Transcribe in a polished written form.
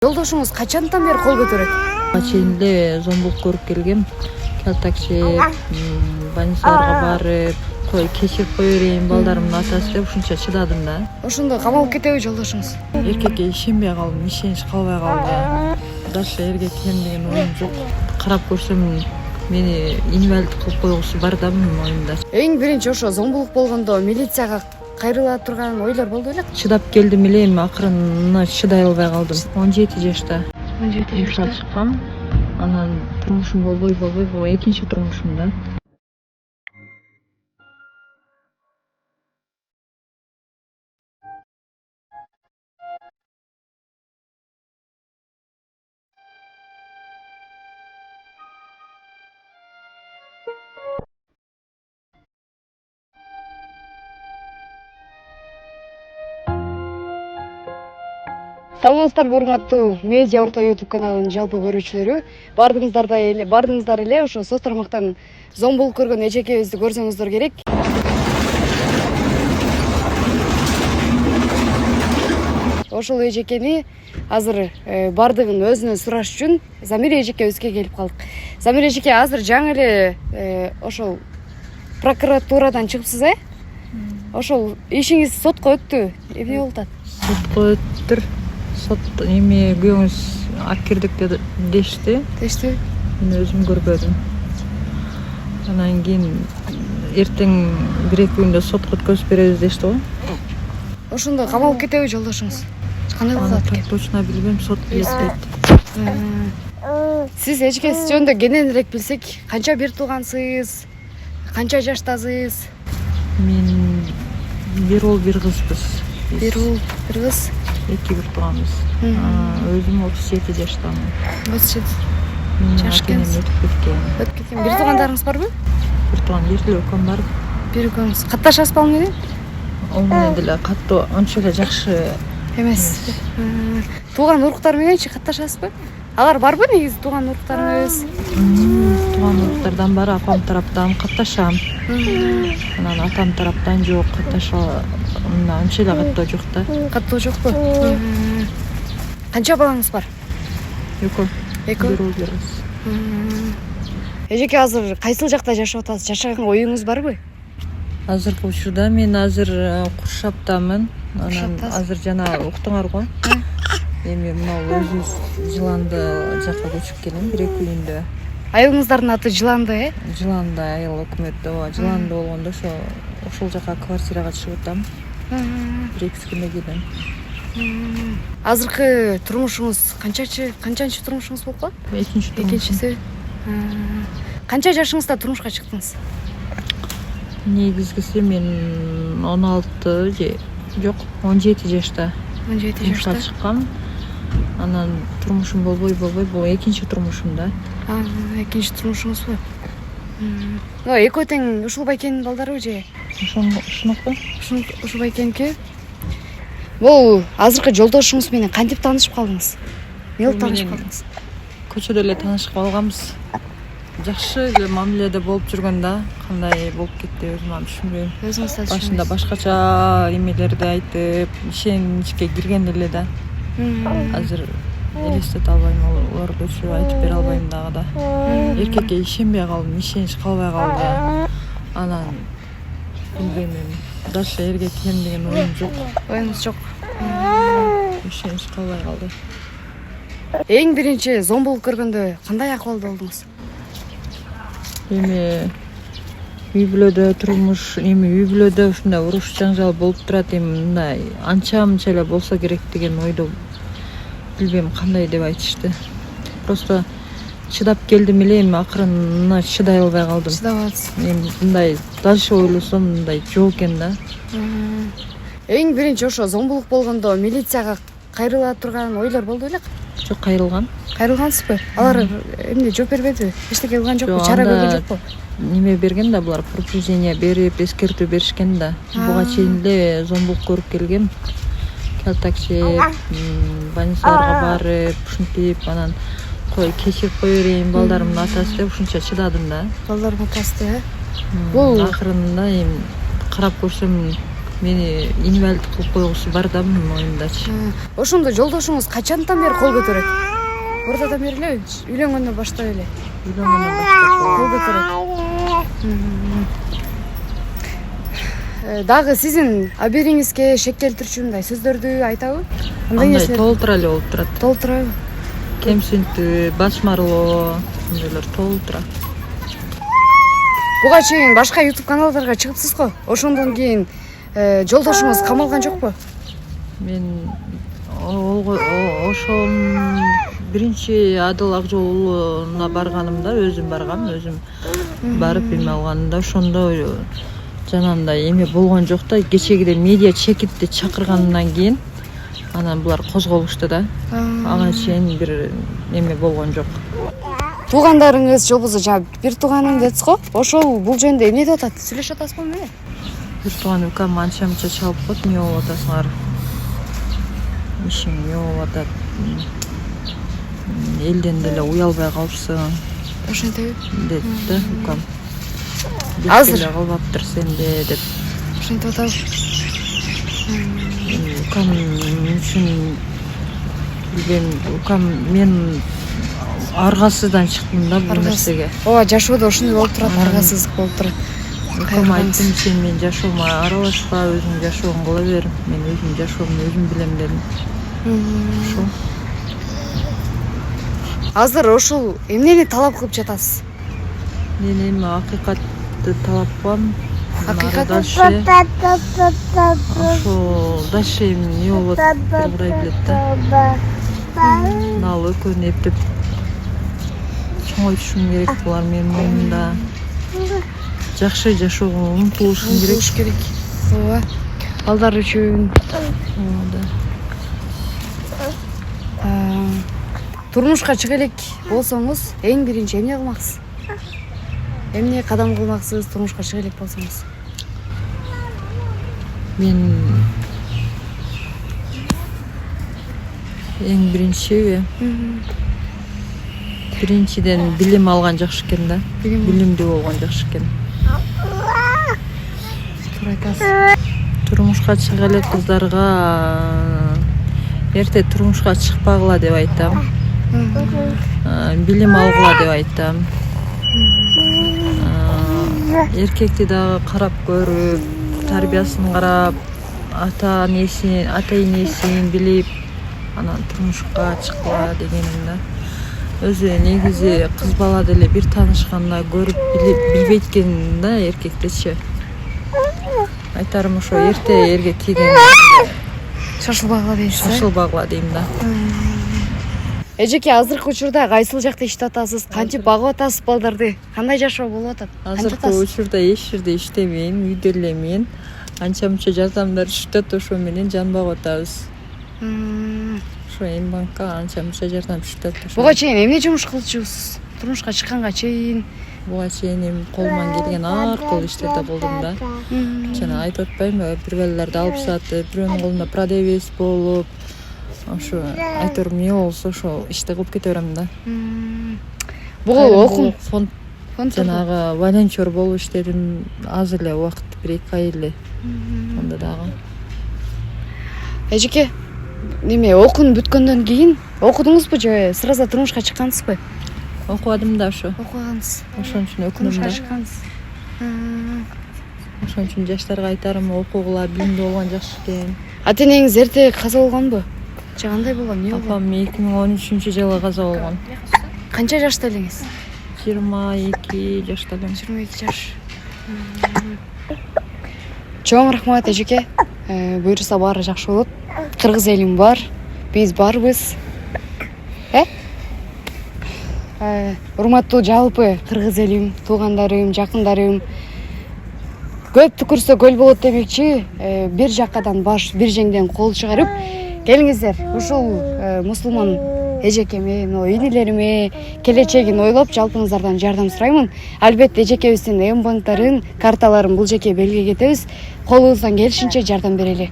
Жолдошуңуз качандан бери кол көтөрөт? Чейинде зомбулук көрүп келгем. Калтакчеп, больницаларга барып, кечирип кое берейин балдарымдын атасы деп ушунча чыдадым да. Ошондо камалып кетеби жолдошуңуз? Эркекке ишенбей калдым, ишенич калбай калды. Дальше эркек экеним деген оюм жок. Карап көрсөм мени инвалид кылып койгусу бар да менин оюмда. Эң биринчи ошо зомбулук болгондо милицияга кайрыла турган ойлор болду беле? Чыдап келдим эле, эми акырын чыдай албай калдым. 17 жашта. 17 жашта чыккам. Анан турмушум болбой экинчи турмушум да. Саламатсыздарбы урматтуу Медиа Орто YouTube каналынын жалпы көрүүчүлөрү. Бардыңыздар эле ошо соц тармактан зомбулук көргөн эжекебизди көрсөңүздөр керек. Ошол эжекени азыр бардыгын өзүнөн сураш үчүн Замир эжекебизге келип калдык. Замир эжеке, азыр жаңы эле ошол прокуратурадан чыгыпсыз, Ошол ишиңиз сотко өттү. Эмне болуп атат? Сотко өттүр. Сот эми күйөөңүз алып кирдик дешти. Мен өзүм көрбөдүм. Анан кийин эртең 1-2 күндө сотко өткөзүп беребиз дешти го. Ошондо камалып кетеби жолдошуңуз? Кандай болот экен? Точно билбейм, сот билет. Сиз эжеке жөнүндө кененирээк билсек, канча бир туугансыз? Канча жаштасыз? Мен бир уул бир кызбыз. Бир уул бир кыз. 2 бир тууганбыз. Өзүм 37 жаштамын. 37 жаш экенсиз. Өтүп кеткен. Бир туугандарыңыз барбы? Бир тууган экөөм бар. Бир экөөңүз катташасыз балым менен? Ал менен деле катуу анча эле жакшы эмес. Тууган уруктар мененчи катташасызбы? Алар барбы негизи тууган уруктарыңыз? Тууган уруктардан бар, апам тараптан катташам. Анан атам тараптан жок, катташа анча эле каттоо жок да. Каттоо жокпу? Канча балаңыз бар? Экөө. Бир уул бир кыз. Эжеке, азыр кайсыл жакта жашап атасыз? Жашаганга оюңуз барбы? Азыркы учурда мен Куршаптамын. Анан азыр жана уктуңар го. Эми мына өзүбүз Жыланды жакка көчүп келем 1-2 күндө. Айылыңыздардын аты Жыланды, Жыланды айыл өкмөттө. Жыланды болгондо ошол жака квартирага чыгып атам. 1-2 күндө келем. Азыркы турмушуңуз канчанчы турмушуңуз болуп калат? Экинчиси. Канча жашыңызда турмушка чыктыңыз? Негизгиси мен 16 же жок 17 жашта. 17 жашта чыккам. Анан турмушум болбой бул экинчи турмушум да. Экинчи турмушуңузбу? Экөө тең ушул байкенин балдарыбы же? Ушунуку. Ушул байкеники. Бул азыркы жолдошуңуз менен кантип таанышып калдыңыз? Эмне болуп таанышып калдыңыз? Көчөдө эле таанышып калганбыз. Жакшы эле мамиледе болуп жүргөн да, кандай болуп кетти өзүм аны түшүнбөйм. Өзүңүз да башында башкача эмелерди айтып, ишеничке кирген эле да. Азыр элестете албайм, олорду өчүрүп айтып бере албайм дагы да. Эркекке ишенбей калдым, ишенич калбай калды. Анан билбейм эми. Дальше эркек экеним деген оюм жок. Оюңуз жок. Ишенич калбай калды. Эң биринчи зомбулук көргөндө кандай акыбалда болдуңуз? Эми үй бүлөдө турмуш, үй бүлөдө ушундай уруш жаңжал болуп турат, эми мындай анча-мынча эле болсо керек деген ойдо билбейм кандай деп айтышты. Просто чыдап келдим эле, эми акырын чыдай албай калдым. Чыдабатсыз. Эми мындай дальше ойлосом мындай жок экен да. Эң биринчи ошо зомбулук болгондо милицияга кайрыла турган ойлор болду беле? Жок, кайрылган. Кайрылгансызбы? Алар эмне жооп бербедиби? Эчтеке кылган жокпу? Чара көргөн жокпу? Неме берген да, булар предупреждение берип, эскертүү беришкен да. Буга чейин эле зомбулук көрүп келгем. Калтакчеп, больницаларга барып, ушинтип, анан кечирип кое берейин балдарымдын атасы деп ушунча чыдадым да. Балдарымдын атасы, Бул акырында эми карап көрсөм мени инвалид кылып койгусу бар да менин оюмдачы. Ошондо жолдошуңуз качандан бери кол көтөрөт? Ортодон бери эле, үйлөнгөндөн баштап эле. Үйлөнгөндөн баштап Кол көтөрөт. Дагы сиздин абериңизге шек келтирчү мындай сөздөрдү айтабы? андай толтура эле болуп турат. Толтурабы? Кемсинтүү, башмарлоо, ошондойлор толтура. Буга чейин башка YouTube каналдарга чыгыпсыз го. Ошондон кийин жолдошуңуз камалган жокпу? Мен ошол биринчи Адыл Акжол уулуна барганымда өзүм баргам, өзүм барып эме алганымда ошондо жанагындай эме болгон жок да. Кечегиде медиа чекитти чакыргандан кийин анан булар козголушту да. Ага чейин бир эме болгон жок. Туугандарыңыз же болбосо жана бир тууганым дедиз го. Ошол бул жөнүндө эмне деп атат? Сүйлөшүп атасызбы менен? Бир тууган укам анча-мынча чалып коет, эмне болуп атасыңар? Ишиң эмне болуп атат? Элден деле уялбай калыпсың. Ошентеби? Деп да укам. Азыр калбаптыр сенде деп. ошентип атабы? Укам үчүн билбейм, укам мен аргасыздан чыктым да бул нерсеге. Ооба, жашоодо ошондой болуп турат, аргасыздык болуп турат. Укам айттым, сен менин жашоома аралашпа, өзүң жашооңду кыла бер. Мен өзүм жашоомду өзүм билем дедим. Ошо. Азыр ошол эмнени талап кылып жатасыз? Мен эми акыйкатты талап кылам. Акыйкат? Ошо дальше эмне болот, Кудай билет да. Ал экөөнү эптеп чоңойтушум керек, булар менин моюнда. Жакшы жашоого умтулушум керек. Ооба. Балдар үчүн. Турмушка чыга элек болсоңуз, эң биринчи эмне кылмаксыз? Эмне кадам кылмаксыз турмушка чыга элек болсоңуз? Мен эң биринчиден билим алган жакшы экен да. Билимдүү болгон жакшы экен. Туура айтасыз. Турмушка чыга элек кыздарга эрте турмушка чыкпагыла деп айтам. Билим алгыла деп айтам. Эркекти дагы карап көрүп, тарбиясын карап, ата энесин билип, анан турмушка чыккыла дегеним да. Өзү негизи кыз бала деле бир таанышканда көрүп билбейт экен да эркектечи. Айтарым ошо эрте эрге тийген Шашылбагыла дейсиз. шашылбагыла дейм да. Эжеке, азыркы учурда кайсыл жакта иштеп атасыз? Кантип багып атасыз балдарды? Кандай жашоо болуп атат? Азыркы учурда эч жерде иштебейм, үйдө элемин. Анча-мынча жардамдар түшүп атат, ошо менен жан багып атабыз. Ошо М-банкка анча-мынча жардам түшүп атат. Буга чейин эмне жумуш кылчусуз? Турмушка чыкканга чейин? Буга чейин эми колуман келген ар кыл иштерде болдум да. Жана айтып атпаймынбы, бир балаларды алып сатып, бирөөнүн колунда продавец болуп, ошо айтор эмне болсо ошо ишти кылып кете берем да. Буга окум фонд жанагы волонтер болуп иштедим аз эле убакыт, 1-2 ай эле. Анда дагы. Эжеке, неме окуун бүткөндөн кийин окудуңузбу же сразу турмушка чыккансызбы? Окубадым да ошо. Окугансыз. Ошон үчүн өкүнүм Турмушка да. чыккансыз. Ошон үчүн жаштарга айтарым, окугула, билимдүү болгон жакшы экен. Ата энеңиз эрте каза болгонбу? Же кандай болгон? Эмне болгон? Апам 2013-жылы каза болгон. Канча жашта элеңиз? 22 жашта элем. 22 жаш. Чоң рахмат эжеке. Буюрса баары жакшы болот. Кыргыз элим бар, биз барбыз. Урматтуу жалпы кыргыз элим, туугандарым, жакындарым. Көп түкүрсө көл болот демекчи, бир жаккадан баш, бир жеңден кол чыгарып, келиңиздер. Ушул мусулман эжекеме, инилериме келечегин ойлоп, жалпыңыздардан жардам сураймын. Албетте эжекебиздин М-банктарын, карталарын бул жеке белгиге кетебиз. Колубуздан келишинче жардам берели.